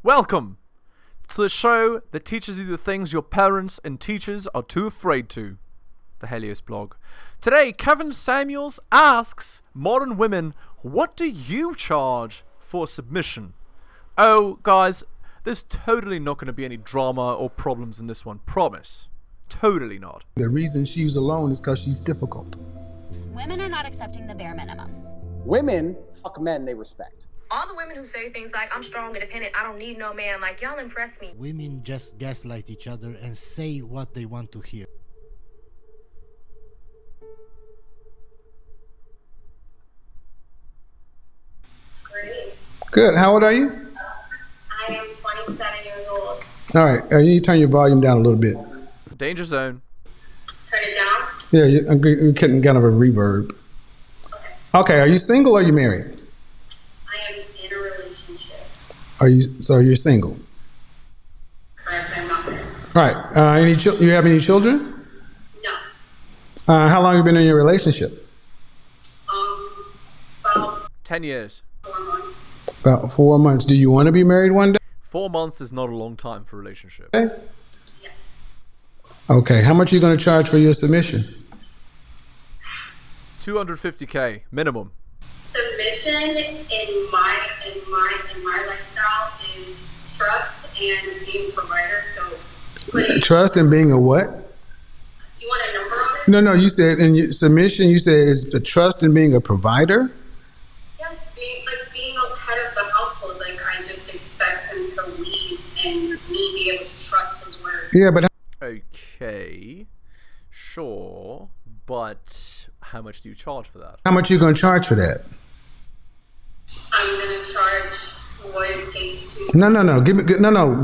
Welcome to the show that teaches you the things your parents and teachers are too afraid to. The Helios blog. Today, Kevin Samuels asks modern women, what do you charge for submission? Oh, guys, there's totally not going to be any drama or problems in this one. Promise. Totally not. The reason she's alone is because she's difficult. Women are not accepting the bare minimum. Women fuck men they respect. All the women who say things like, I'm strong, independent, I don't need no man, like, y'all impress me. Women just gaslight each other and say what they want to hear. Great. Good. How old are you? I am 27 years old. All right. You need to turn your volume down a little bit. Danger zone. Turn it down? Yeah, you're getting kind of a reverb. Okay. Are you single or are you married? I am in a relationship. So you're single? Correct, I'm not married. Right. You have any children? No. How long have you been in your relationship? About 10 years. 4 months. About 4 months. Do you want to be married one day? 4 months is not a long time for a relationship. Okay. Yes. Okay. How much are you going to charge for your submission? $250K minimum. Submission in my lifestyle is trust and being a provider. So Trust and being a what? You want a number on it? No. You said in your submission, you said is the trust and being a provider? Yes, being a head of the household, like I just expect him to lead and me be able to trust his word. Yeah, but Okay. Sure. But how much do you charge for that? how much are you going to charge for that? I'm gonna charge what it takes to. No.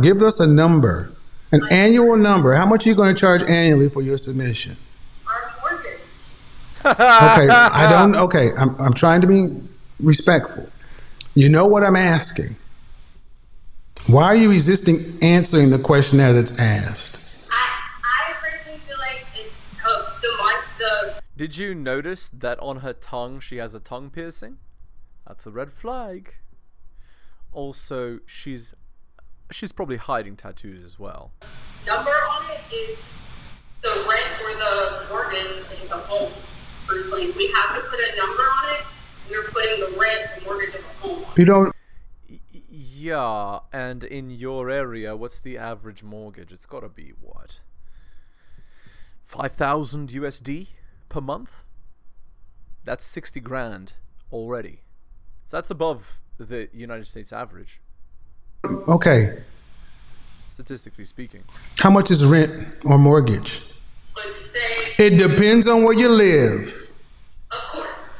Give us a number, an annual number. How much are you going to charge annually for your submission? Our mortgage. Okay, I'm trying to be respectful. You know what I'm asking. Why are you resisting answering the question as it's asked? I personally feel like it's the. Did you notice that on her tongue she has a tongue piercing? That's a red flag. Also, she's probably hiding tattoos as well. Number on it is the rent or the mortgage of the home. Personally, we have to put a number on it. We're putting the rent and mortgage of a home. You don't. Yeah, and in your area, what's the average mortgage? It's got to be what? 5,000 USD per month? That's 60 grand already. So that's above the United States average, Okay. statistically speaking. How much is rent or mortgage? Let's say, It depends on where you live. of course.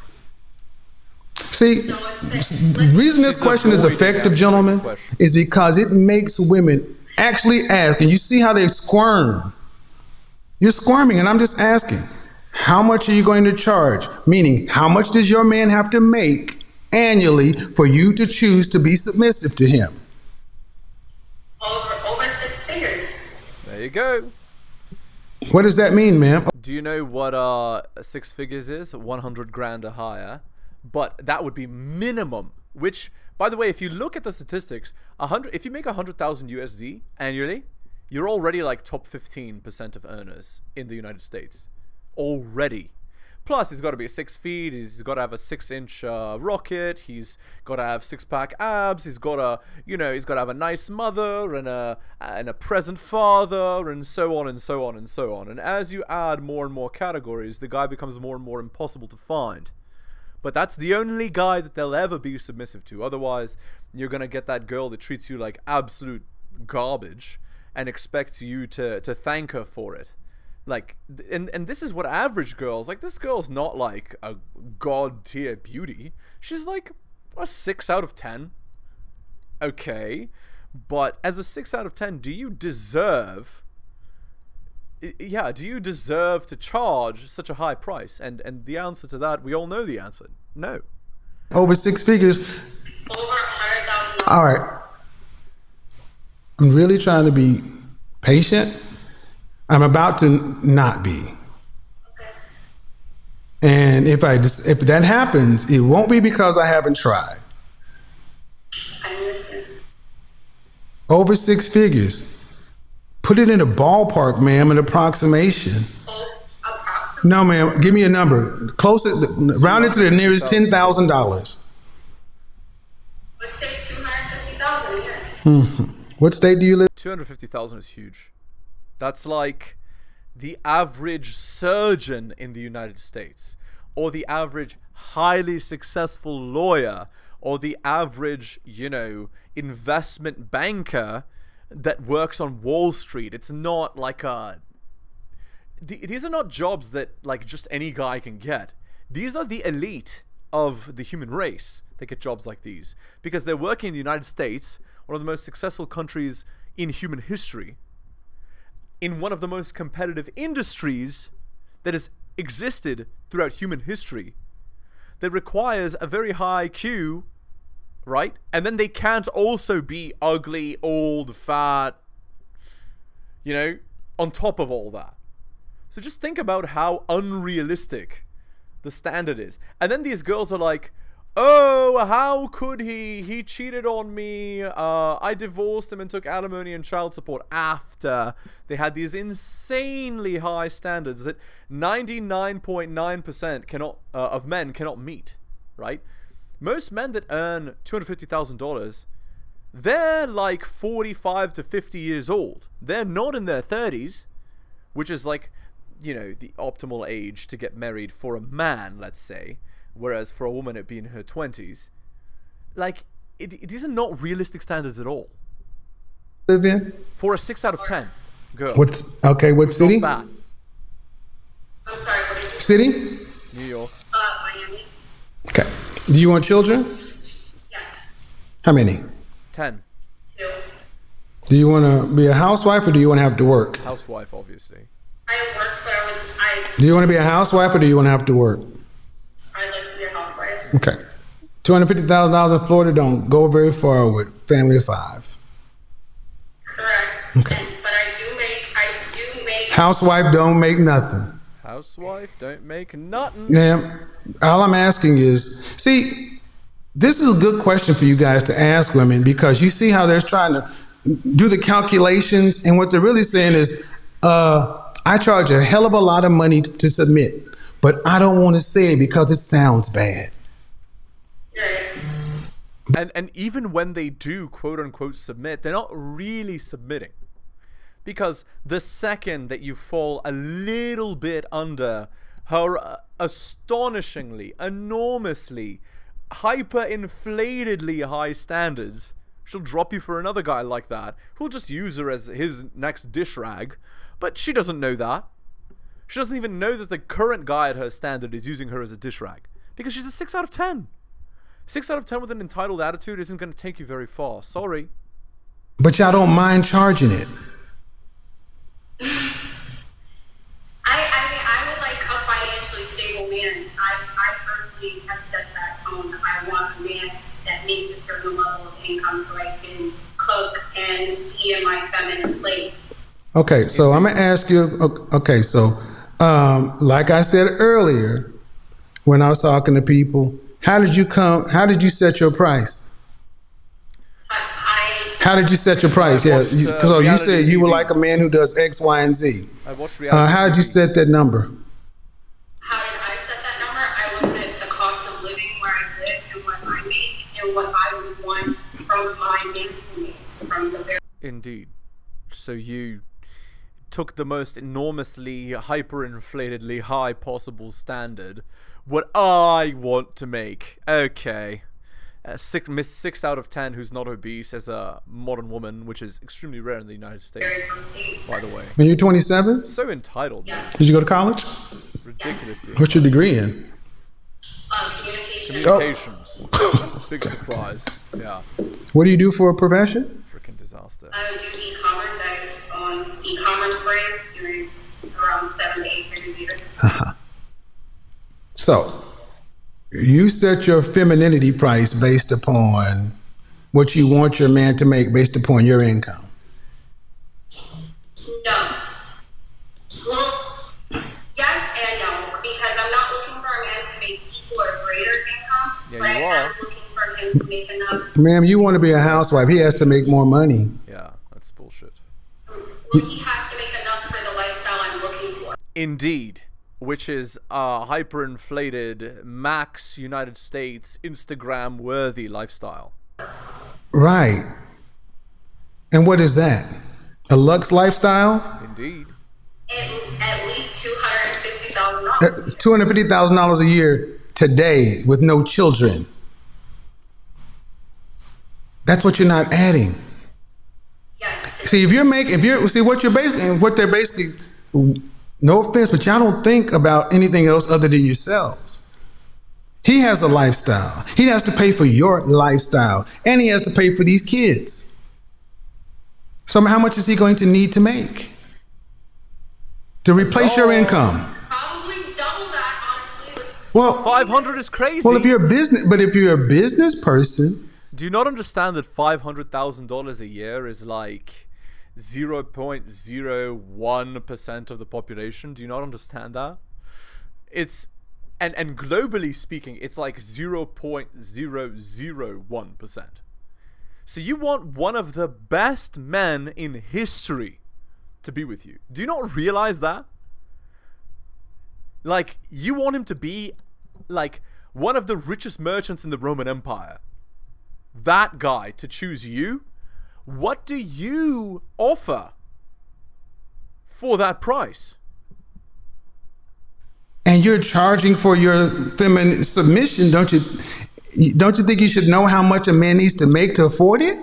See, So let's say, the reason this She's question is avoiding effective, answering gentlemen, the question. is because it makes women actually ask, and you see how they squirm. You're squirming, and I'm just asking, how much are you going to charge? Meaning, how much does your man have to make annually for you to choose to be submissive to him? over 6 figures. There you go. What does that mean, ma'am? Do you know what 6 figures is? 100 grand or higher. But that would be minimum. Which, by the way, if you look at the statistics, if you make 100,000 USD annually, you're already like top 15% of earners in the United States. Already. Plus, he's got to be 6 feet. He's got to have a 6-inch rocket. He's got to have 6-pack abs. He's got to, he's got to have a nice mother and a present father, and so on and so on and so on. And as you add more and more categories, the guy becomes more and more impossible to find. But that's the only guy that they'll ever be submissive to. Otherwise, you're gonna get that girl that treats you like absolute garbage and expects you to thank her for it. Like, and this is what average girls, like, this girl's not like a god tier beauty. She's like a 6 out of 10. Okay, but as a 6 out of 10, do you deserve to charge such a high price? And the answer to that, we all know the answer. No. Over 6 figures. Over 100,000. All right. I'm really trying to be patient. I'm about to not be. Okay. And if that happens, it won't be because I haven't tried. I understand. Over 6 figures. Put it in a ballpark, ma'am, an approximation. Approximately. No, ma'am, give me a number. Closest, round it to the nearest $10,000. Let's say 250,000 a year. What state do you live? 250,000 is huge. That's like the average surgeon in the United States, or the average highly successful lawyer, or the average, you know, investment banker that works on Wall Street. It's not like these are not jobs that like just any guy can get. These are the elite of the human race that get jobs like these, because they're working in the United States, one of the most successful countries in human history, in one of the most competitive industries that has existed throughout human history, that requires a very high IQ, right? And then they can't also be ugly, old, fat, you know, on top of all that. So just think about how unrealistic the standard is. And then these girls are like, oh, how could he? He cheated on me. I divorced him and took alimony and child support after they had these insanely high standards that 99.9% of men cannot meet, right? Most men that earn $250,000, they're like 45 to 50 years old. They're not in their 30s, which is like, you know, the optimal age to get married for a man, let's say. Whereas for a woman, it'd be in her 20s. Like, these are not realistic standards at all. Live in? For a 6 out of 10 girl. What city? Not fat. I'm sorry, what did you say? City? New York. Miami. Okay. Do you want children? Yes. How many? 10. 2. Do you want to be a housewife or do you want to have to work? Housewife, obviously. I work, but Do you want to be a housewife or do you want to have to work? I'd like to be a housewife. Okay. $250,000 in Florida don't go very far with family of 5. Correct. Okay. But I do make. Housewife don't make nothing. Housewife don't make nothing. Now, all I'm asking is, see, this is a good question for you guys to ask women, because you see how they're trying to do the calculations, and what they're really saying is, I charge a hell of a lot of money to submit, but I don't want to say it because it sounds bad. And even when they do quote unquote submit, they're not really submitting, because the second that you fall a little bit under her astonishingly, enormously, hyper-inflatedly high standards, she'll drop you for another guy like that who'll just use her as his next dish rag. But she doesn't know that. She doesn't even know that the current guy at her standard is using her as a dish rag, because she's a 6 out of 10. 6 out of 10 with an entitled attitude isn't going to take you very far. Sorry. But y'all don't mind charging it. I would like a financially stable man. I personally have set that tone. I want a man that makes a certain level of income so I can cook and be in my feminine place. Okay, so I'm going to ask you, okay, so like I said earlier, when I was talking to people, how did you set your price? How did you set your price? Yeah, because you said you were like a man who does X, Y, and Z. I watched reality how did you set that number? How did I set that number? I looked at the cost of living where I live and what I make and what I would want from my man to make from the very. Indeed. So you took the most enormously hyperinflatedly high possible standard. What I want to make. Okay. Miss 6 out of 10 who's not obese as a modern woman, which is extremely rare in the United States, by the way. And you're 27? So entitled. Yeah. Did you go to college? Ridiculously. What's your degree in? Communications. Big surprise. Yeah. What do you do for a profession? Freaking disaster. I would do e-commerce. I own e-commerce brands doing around 7 to 8 figures a year. So, you set your femininity price based upon what you want your man to make based upon your income. No. Well, yes and no, because I'm not looking for a man to make equal or greater income, Yeah, but I you am are. looking for him to make enough. Ma'am, you want to be a housewife. He has to make more money. Yeah, that's bullshit. Well, he has to make enough for the lifestyle I'm looking for. Indeed. Which is a hyperinflated, max United States, Instagram-worthy lifestyle. Right. And what is that? A Lux lifestyle? Indeed. At least $250,000. $250,000 a year today with no children. That's what you're not adding. Yes. See, what they're basically, no offense, but y'all don't think about anything else other than yourselves. He has a lifestyle. He has to pay for your lifestyle, and he has to pay for these kids. So how much is he going to need to make to replace your income? Probably double that, honestly. Well, 500 is crazy. Well, if you're a business person, do you not understand that $500,000 a year is like 0.01% of the population? Do you not understand that? It's and globally speaking, it's like 0.001%. So you want one of the best men in history to be with you. Do you not realize that? Like, you want him to be like one of the richest merchants in the Roman Empire. That guy to choose you? What do you offer for that price? and you're charging for your feminine submission, don't you think you should know how much a man needs to make to afford it?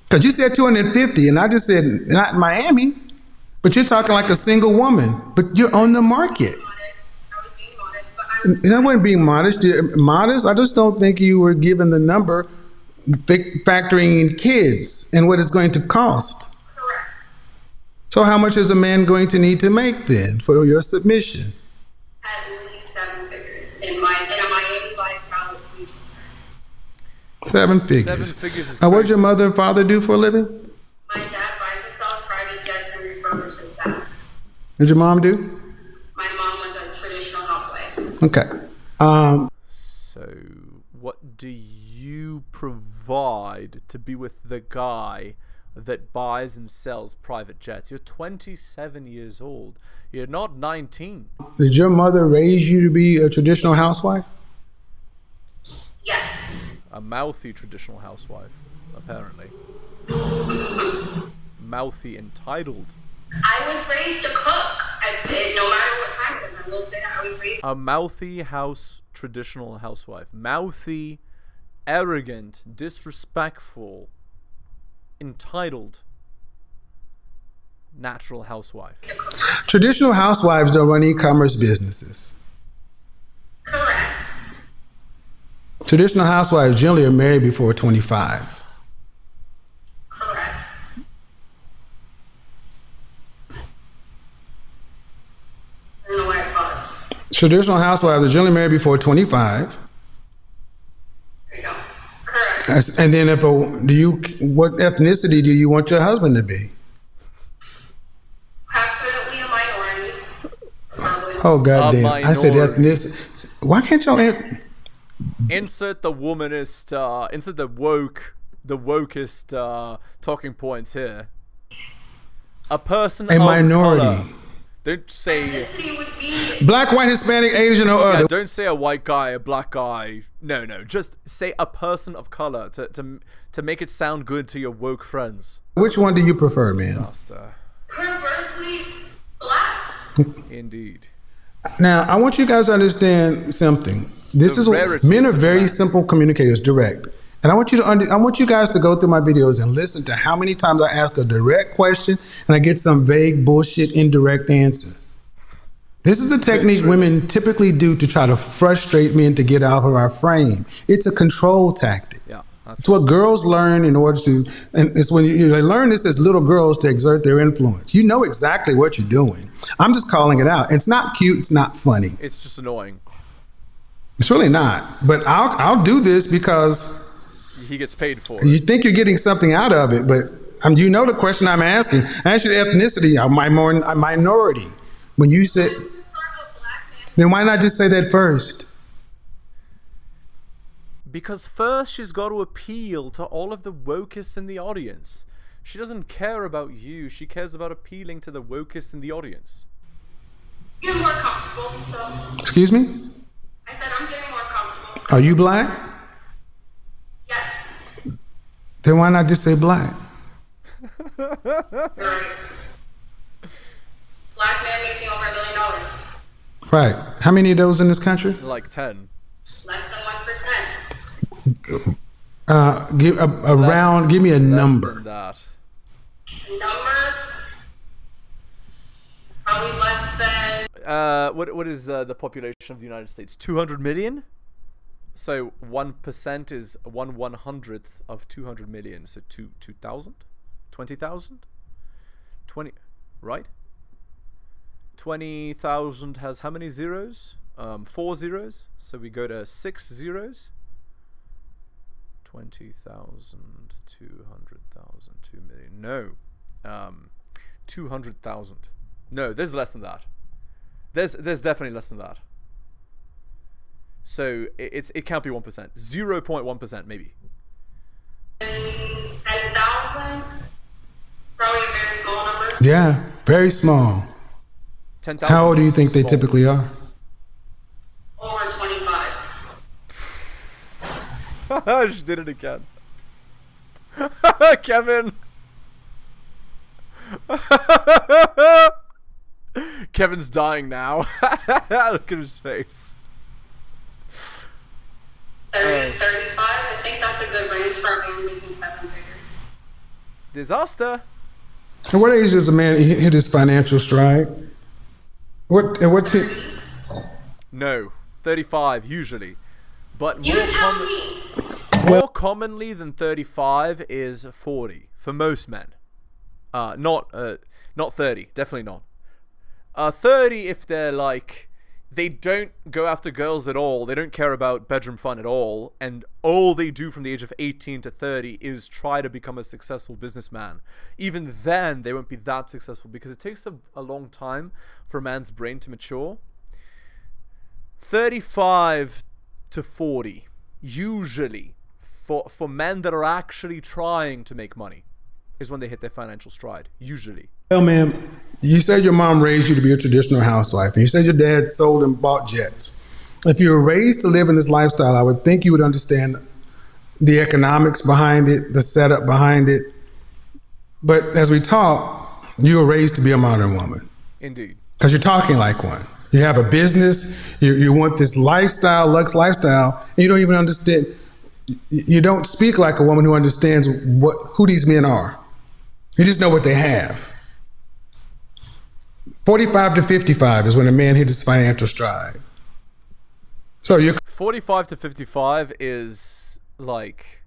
Because you said 250, and I just said not Miami, but you're talking like a single woman, but you're on the market. And I wasn't being modest. Modest? I just don't think you were given the number factoring in kids and what it's going to cost. Correct. So how much is a man going to need to make then for your submission? At least 7 figures in a Miami lifestyle with 2 children. 7 figures. 7 figures is What crazy. did your mother and father do for a living? My dad buys and sells private jets and refurbishes them. What did your mom do? My mom was a traditional housewife. Okay. So, what do you provide to be with the guy that buys and sells private jets? You're 27 years old. You're not 19. Did your mother raise you to be a traditional housewife? Yes. A mouthy traditional housewife, apparently. Mouthy, entitled. I was raised to cook. No matter what time it is, I will say that I was raised. A mouthy traditional housewife. Mouthy, arrogant, disrespectful, entitled, natural housewife. Traditional housewives don't run e-commerce businesses. Correct. Traditional housewives generally are married before 25. Correct. I don't know why I paused. Traditional housewives are generally married before 25. There you go. Correct. And then what ethnicity do you want your husband to be? Definitely a minority. Probably. Oh, goddamn. I said minority. ethnicity. Why can't y'all answer? Insert the womanist, insert the wokest talking points here. A person A of minority. color. Don't say, Ethnicity would be Black, white, Hispanic, Asian, or other. don't say a white guy, a black guy. No, just say a person of color to make it sound good to your woke friends. Which one do you prefer, man? Disaster. preferably black. Indeed. Now, I want you guys to understand something. This The is rarity men of are such a very man. simple communicators, direct. And I want you guys to go through my videos and listen to how many times I ask a direct question and I get some vague bullshit indirect answer. This is the technique women typically do to try to frustrate men to get out of our frame. It's a control tactic. Yeah. It's what girls learn in order to, and it's when they learn this as little girls to exert their influence. You know exactly what you're doing. I'm just calling it out. It's not cute. It's not funny. It's just annoying. It's really not. But I'll do this because He gets paid for you it. think you're getting something out of it. But you know the question I'm asking. I asked you the ethnicity. Am I more a minority? When you said, then why not just say that first? Because first she's got to appeal to all of the wokest in the audience. She doesn't care about you. She cares about appealing to the wokest in the audience. Getting more comfortable, so. Excuse me? I said I'm getting more comfortable. Are you black? Yes. Then why not just say black? Right. Black man making over $1 million. Right. How many of those in this country? Like 10. Less than 1%. Give me a number. Less than that. Number? Probably less than. What is the population of the United States? 200 million? So 1% is 1/100th of 200 million. So 2,000? 20,000? 20, right? 20,000 has how many zeros? 4 zeros. So we go to 6 zeros. 20,000, 200,000, 2 million. No. 200,000. No, there's less than that. There's definitely less than that. So it can't be 1%. 0.1% maybe. 10,000? Probably a very small number. Yeah, very small. 10,000. How old do you think they typically are? Over 25. She did it again. Kevin. Kevin's dying now. Look at his face. 30, 35. I think that's a good range for a man making 7 figures. Disaster. At what age does a man hit his financial stride? No, 35 usually. But You tell me. more commonly than 35 is 40 for most men. Not 30, definitely not. 30 if they're like, they don't go after girls at all, they don't care about bedroom fun at all, and all they do from the age of 18 to 30 is try to become a successful businessman. Even then, they won't be that successful because it takes a long time for a man's brain to mature. 35 to 40, usually, for men that are actually trying to make money, is when they hit their financial stride, usually. Well, ma'am, you said your mom raised you to be a traditional housewife, and you said your dad sold and bought jets. If you were raised to live in this lifestyle, I would think you would understand the economics behind it, the setup behind it. But as we talk, you were raised to be a modern woman. Indeed. Because you're talking like one. You have a business, you want this lifestyle, luxe lifestyle, and you don't even understand, you don't speak like a woman who understands who these men are. You just know what they have. 45 to 55 is when a man hits his financial stride. So you're 45 to 55 is like,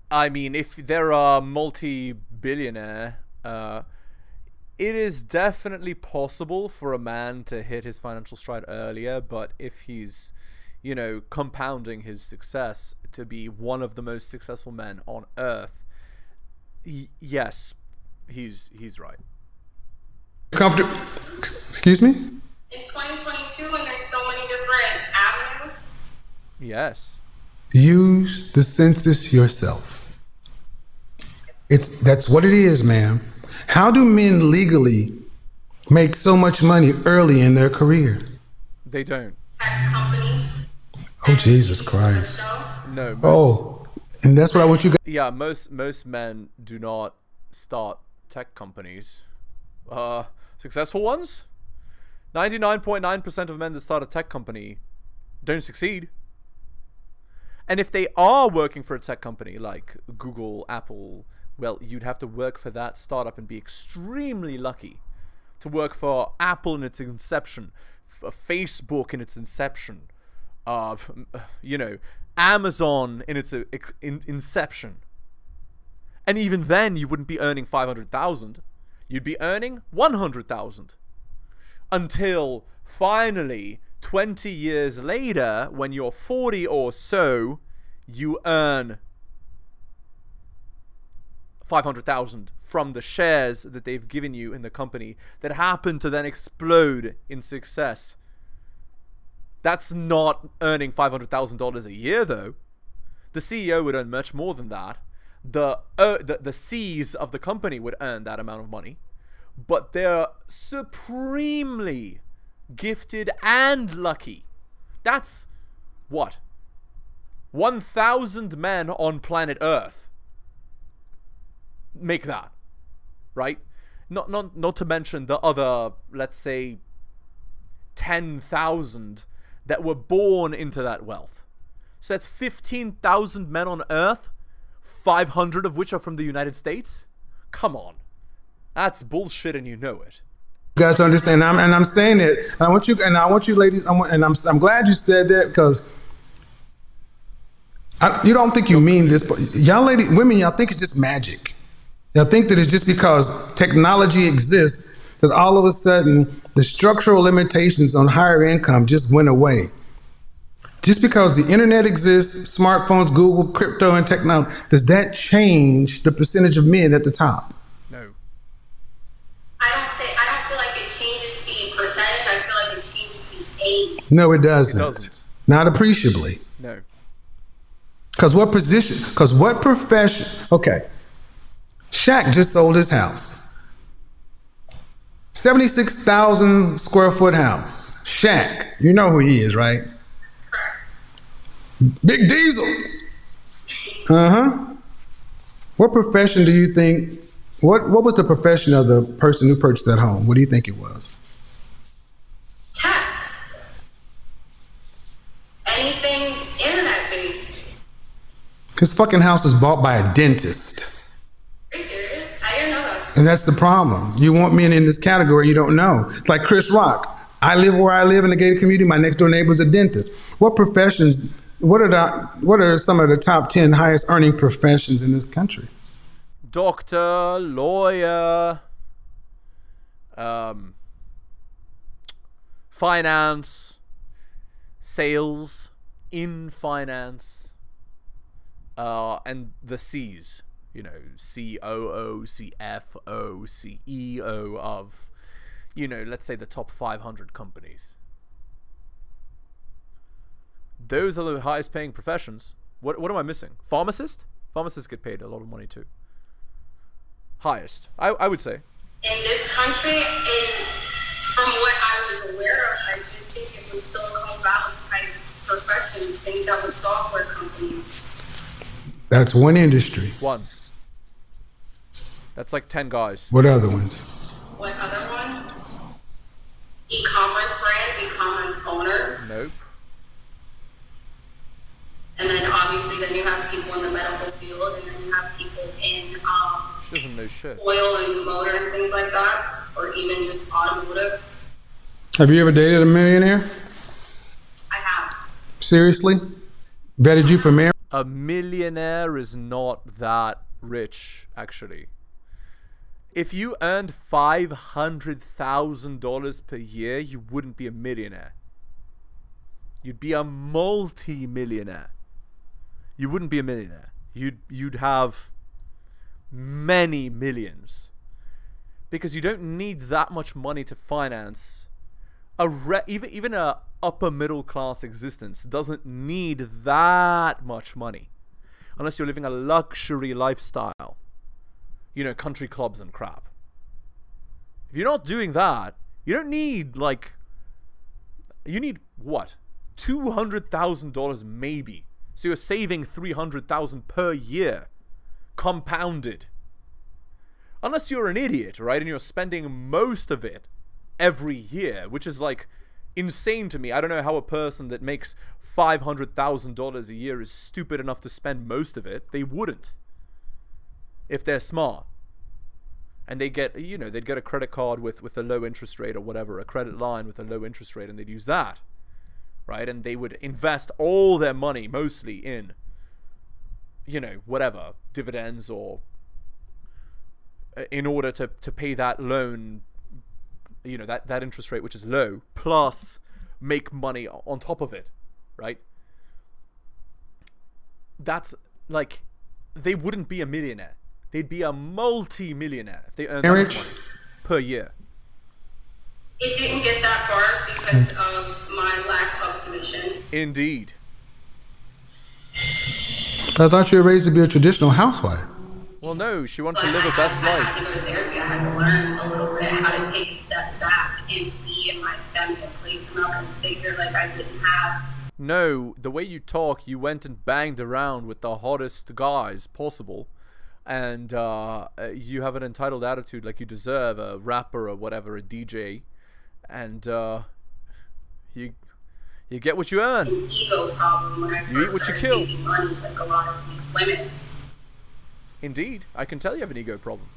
I mean, if they're a multi-billionaire, it is definitely possible for a man to hit his financial stride earlier, but if he's, you know, compounding his success to be one of the most successful men on earth, yes, he's right. comfortable. Excuse me? In 2022, when there's so many different avenues. Yes. Use the census yourself. That's what it is, ma'am. How do men legally make so much money early in their career? They don't. Tech companies. Oh, Jesus Christ. No. And that's what I want you guys. Yeah, most men do not start tech companies. Successful ones? 99.9% of men that start a tech company don't succeed. And if they are working for a tech company like Google, Apple, well, you'd have to work for that startup and be extremely lucky to work for Apple in its inception, Facebook in its inception, you know, Amazon in its inception. And even then, you wouldn't be earning 500,000. You'd be earning 100,000. Until finally, 20 years later, when you're 40 or so, you earn 500,000 from the shares that they've given you in the company that happen to then explode in success That's not earning $500,000 a year, though. The CEO would earn much more than that. The C's of the company would earn that amount of money. But they're supremely gifted and lucky. That's what? 1,000 men on planet Earth make that, right? Not to mention the other, let's say, 10,000 that were born into that wealth. So that's 15,000 men on Earth, 500 of which are from the United States. Come on, that's bullshit, and you know it. You guys understand, and I'm saying it. And I want you, ladies, I'm glad you said that, because you don't think you mean this, but y'all ladies, women, y'all think it's just magic. Y'all think that it's just because technology exists that all of a sudden the structural limitations on higher income just went away. Just because the internet exists, smartphones, Google, crypto, and technology, does that change the percentage of men at the top? No. I don't feel like it changes the percentage. I feel like it changes the age. No, it doesn't. It doesn't. Not appreciably. No. Because what profession? Okay. Shaq just sold his house. 76,000 square foot house. Shaq, you know who he is, right? Big Diesel. What profession do you think, what was the profession of the person who purchased that home? What do you think it was? Tech. Anything internet based. His fucking house was bought by a dentist. Are you serious? I didn't know that. And that's the problem. You want men in this category you don't know. It's like Chris Rock. I live where I live in the gated community. My next door neighbor's a dentist. What professions, what are some of the top 10 highest earning professions in this country? Doctor, lawyer, finance, sales, in finance, and the C's, you know, COO, CFO, CEO of, you know, let's say the top 500 companies. Those are the highest paying professions. What am I missing? Pharmacist? Pharmacists get paid a lot of money too. Highest, I would say. In this country, from what I was aware of, I did think it was Silicon Valley type professions, things that were software companies. That's one industry. One. That's like 10 guys. What other ones? What other ones? E-commerce brands, e-commerce owners. Nope. And then obviously then you have people in the medical field, and then you have people in She doesn't know shit. oil and motor and things like that, or even just automotive. Have you ever dated a millionaire? I have. Seriously? Vetted you for marriage? A millionaire is not that rich, actually. If you earned $500,000 per year, you wouldn't be a millionaire. You'd be a multi-millionaire. You wouldn't be a millionaire. You'd have many millions, because you don't need that much money to finance even a upper middle class existence. Doesn't need that much money unless you're living a luxury lifestyle, you know, country clubs and crap. If you're not doing that, you don't need, like, you need what, $200,000 maybe. So you're saving $300,000 per year, compounded. Unless you're an idiot, right? And you're spending most of it every year, which is like insane to me. I don't know how a person that makes $500,000 a year is stupid enough to spend most of it. They wouldn't, if they're smart. And they get, you know, they'd get a credit card with a low interest rate or whatever, a credit line with a low interest rate, and they'd use that. Right? And they would invest all their money mostly in, you know, whatever, dividends, or in order to pay that loan, you know, that interest rate, which is low, plus make money on top of it, right? That's like, they wouldn't be a millionaire. They'd be a multi-millionaire if they earned that much money per year. It didn't get that far because of my lack of of submission. Indeed. I thought you were raised to be a traditional housewife. Well, no, she wanted But to live her best I life. had to go to therapy. I had to learn a little bit how to take a step back and be in my feminine place. I'm not going to sit here like I didn't have. No, the way you talk, you went and banged around with the hottest guys possible. And you have an entitled attitude like you deserve, a rapper or whatever, a DJ. And you get what you earn. An ego problem when I You eat first what you started kill. making money, like a lot of women. Indeed, I can tell you have an ego problem.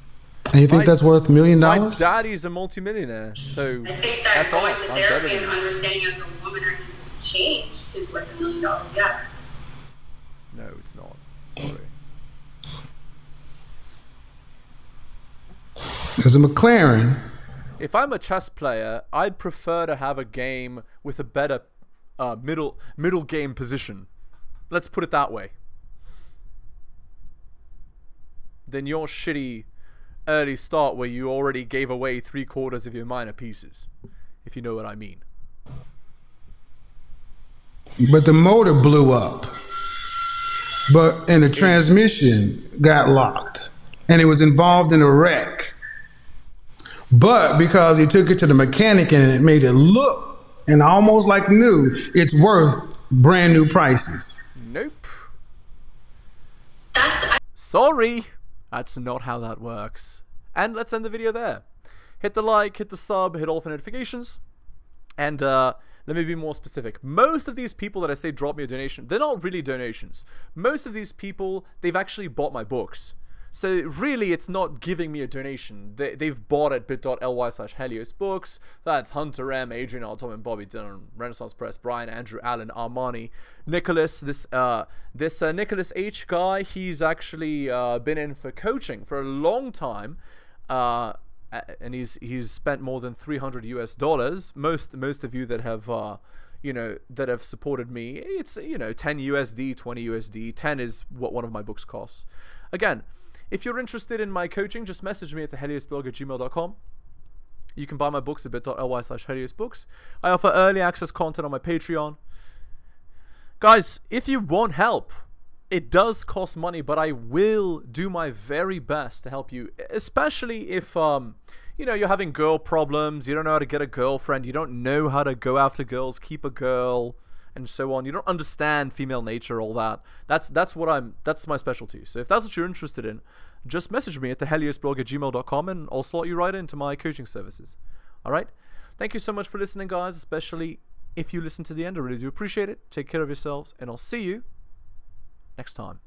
And you think that's worth $1 million? My daddy's a multimillionaire, so I think that F going off, to I'm better therapy than and you. understanding as a woman I need to change is worth $1 million, yes. No, it's not. Sorry. There's a McLaren. If I'm a chess player, I'd prefer to have a game with a better middle game position. Let's put it that way. Than your shitty early start where you already gave away 3/4 of your minor pieces, if you know what I mean. But the motor blew up. And the transmission got locked. And it was involved in a wreck. But because he took it to the mechanic and it made it look and almost like new, it's worth brand new prices. Nope. That's Sorry. That's not how that works. And let's end the video there. Hit the like, hit the sub, hit all the notifications. And let me be more specific. Most of these people that I say drop me a donation, they're not really donations. Most of these people, they've actually bought my books. So really, it's not giving me a donation. They've bought at bit.ly/heliosbooks. That's Hunter M, Adrian R, Tom and Bobby Dillon, Renaissance Press, Brian, Andrew, Allen, Armani, Nicholas. This Nicholas H guy, he's actually been in for coaching for a long time, and he's spent more than $300 US. Most of you that have that have supported me, it's 10 USD, 20 USD. 10 is what one of my books costs. Again, if you're interested in my coaching, just message me at theheliosblog@gmail.com. You can buy my books at bit.ly/heliosbooks. I offer early access content on my Patreon. Guys, if you want help, it does cost money, but I will do my very best to help you, especially if you're having girl problems, you don't know how to get a girlfriend, you don't know how to go after girls, keep a girl, and so on. You don't understand female nature, all that. That's my specialty. So if that's what you're interested in, just message me at theheliosblog@gmail.com and I'll slot you right into my coaching services. All right? Thank you so much for listening, guys, especially if you listen to the end. I really do appreciate it. Take care of yourselves, and I'll see you next time.